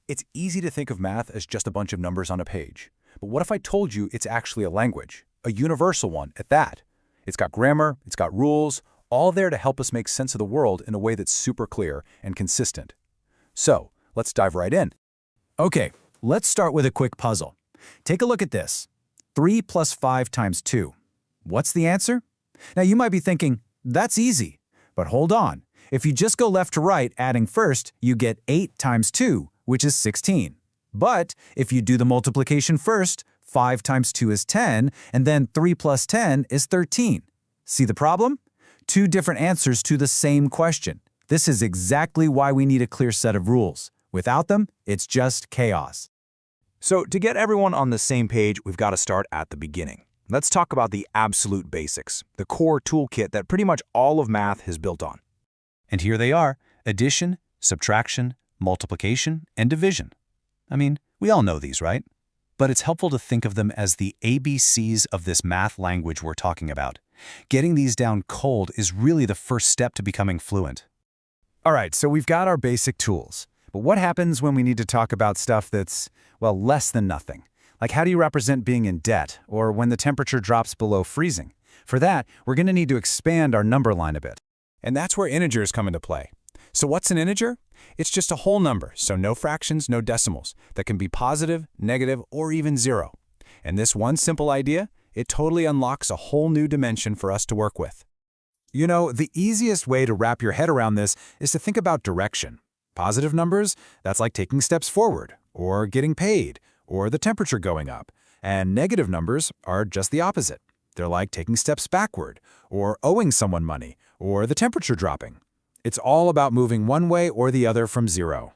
It's easy to think of math as just a bunch of numbers on a page. But what if I told you it's actually a language, a universal one at that? It's got grammar, it's got rules, all there to help us make sense of the world in a way that's super clear and consistent. So, let's dive right in. Okay, let's start with a quick puzzle. Take a look at this. 3 plus 5 times 2. What's the answer? Now you might be thinking, that's easy. But hold on. If you just go left to right, adding first, you get 8 times 2, which is 16. But if you do the multiplication first, 5 times 2 is 10, and then 3 plus 10 is 13. See the problem? Two different answers to the same question. This is exactly why we need a clear set of rules. Without them, it's just chaos. So to get everyone on the same page, we've got to start at the beginning. Let's talk about the absolute basics, the core toolkit that pretty much all of math is built on. And here they are: addition, subtraction, multiplication, and division. I mean, we all know these, right? But it's helpful to think of them as the ABCs of this math language we're talking about. Getting these down cold is really the first step to becoming fluent. All right, so we've got our basic tools. But what happens when we need to talk about stuff that's, well, less than nothing? Like how do you represent being in debt, or when the temperature drops below freezing? For that, we're going to need to expand our number line a bit. And that's where integers come into play. So what's an integer? It's just a whole number, so no fractions, no decimals, that can be positive, negative, or even zero. And this one simple idea, it totally unlocks a whole new dimension for us to work with. The easiest way to wrap your head around this is to think about direction. Positive numbers, that's like taking steps forward, or getting paid, or the temperature going up. And negative numbers are just the opposite. They're like taking steps backward, or owing someone money, or the temperature dropping. It's all about moving one way or the other from zero.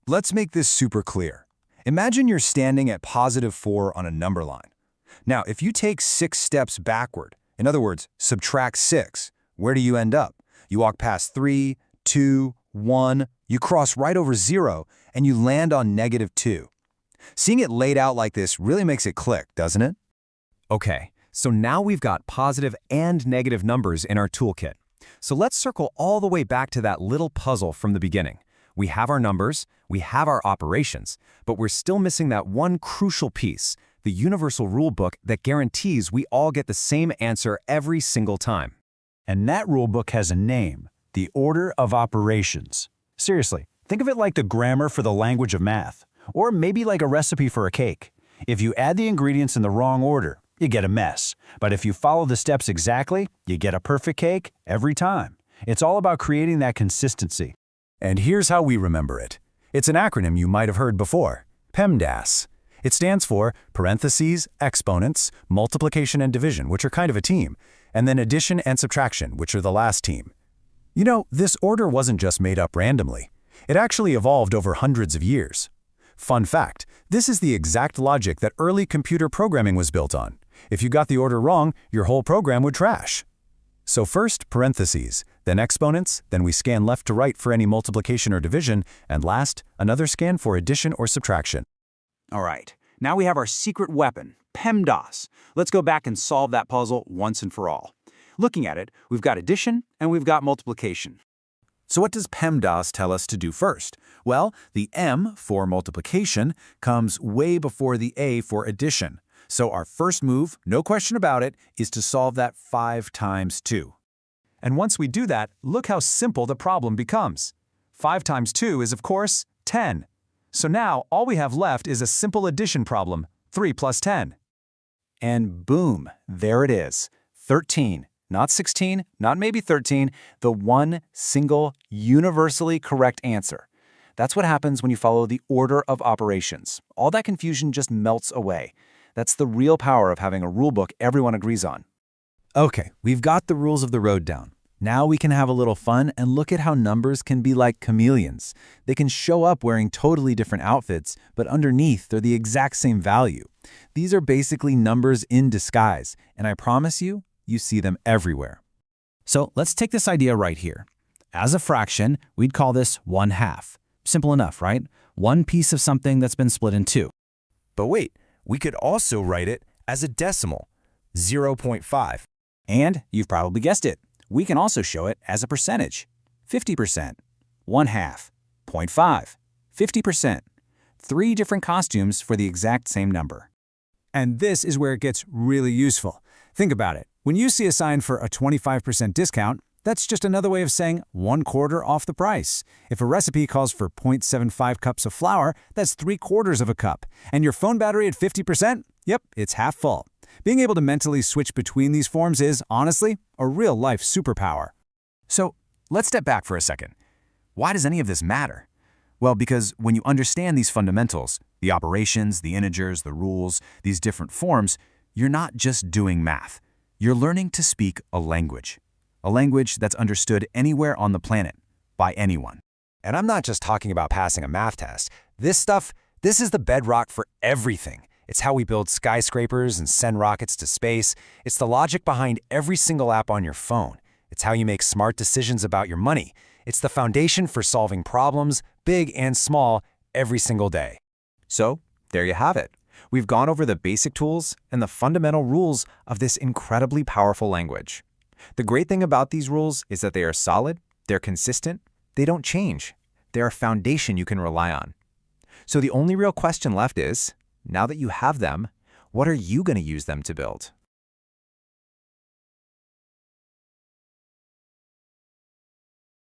Let's make this super clear. Imagine you're standing at positive 4 on a number line. Now, if you take 6 steps backward, in other words, subtract 6, where do you end up? You walk past 3, 2, 1, you cross right over 0, and you land on negative 2. Seeing it laid out like this really makes it click, doesn't it? Okay, so now we've got positive and negative numbers in our toolkit. So let's circle all the way back to that little puzzle from the beginning. We have our numbers, we have our operations, but we're still missing that one crucial piece, the universal rule book that guarantees we all get the same answer every single time. And that rule book has a name: the order of operations. Seriously, think of it like the grammar for the language of math, or maybe like a recipe for a cake. If you add the ingredients in the wrong order, you get a mess. But if you follow the steps exactly, you get a perfect cake every time. It's all about creating that consistency. And here's how we remember it. It's an acronym you might have heard before: PEMDAS. It stands for parentheses, exponents, multiplication and division, which are kind of a team, and then addition and subtraction, which are the last team. This order wasn't just made up randomly. It actually evolved over hundreds of years. Fun fact, this is the exact logic that early computer programming was built on. If you got the order wrong, your whole program would crash. So first, parentheses, then exponents, then we scan left to right for any multiplication or division, and last, another scan for addition or subtraction. All right, now we have our secret weapon, PEMDAS. Let's go back and solve that puzzle once and for all. Looking at it, we've got addition and we've got multiplication. So what does PEMDAS tell us to do first? Well, the M for multiplication comes way before the A for addition. So our first move, no question about it, is to solve that 5 times 2. And once we do that, look how simple the problem becomes. 5 times 2 is, of course, 10. So now all we have left is a simple addition problem, 3 plus 10. And boom, there it is, 13. Not 16, not maybe 13, the one single, universally correct answer. That's what happens when you follow the order of operations. All that confusion just melts away. That's the real power of having a rule book everyone agrees on. Okay, we've got the rules of the road down. Now we can have a little fun and look at how numbers can be like chameleons. They can show up wearing totally different outfits, but underneath they're the exact same value. These are basically numbers in disguise, and I promise you, you see them everywhere. So let's take this idea right here. As a fraction, we'd call this 1/2. Simple enough, right? One piece of something that's been split in two. But wait, we could also write it as a decimal, 0.5. And you've probably guessed it, we can also show it as a percentage, 50%, 1/2, 0.5, 50%. 3 different costumes for the exact same number. And this is where it gets really useful. Think about it. When you see a sign for a 25% discount, that's just another way of saying 1/4 off the price. If a recipe calls for 0.75 cups of flour, that's 3/4 of a cup. And your phone battery at 50%? Yep, it's half full. Being able to mentally switch between these forms is, honestly, a real-life superpower. So let's step back for a second. Why does any of this matter? Well, because when you understand these fundamentals, the operations, the integers, the rules, these different forms, you're not just doing math. You're learning to speak a language that's understood anywhere on the planet, by anyone. And I'm not just talking about passing a math test. This is the bedrock for everything. It's how we build skyscrapers and send rockets to space. It's the logic behind every single app on your phone. It's how you make smart decisions about your money. It's the foundation for solving problems, big and small, every single day. So, there you have it. We've gone over the basic tools and the fundamental rules of this incredibly powerful language. The great thing about these rules is that they are solid, they're consistent, they don't change. They're a foundation you can rely on. So the only real question left is, now that you have them, what are you going to use them to build?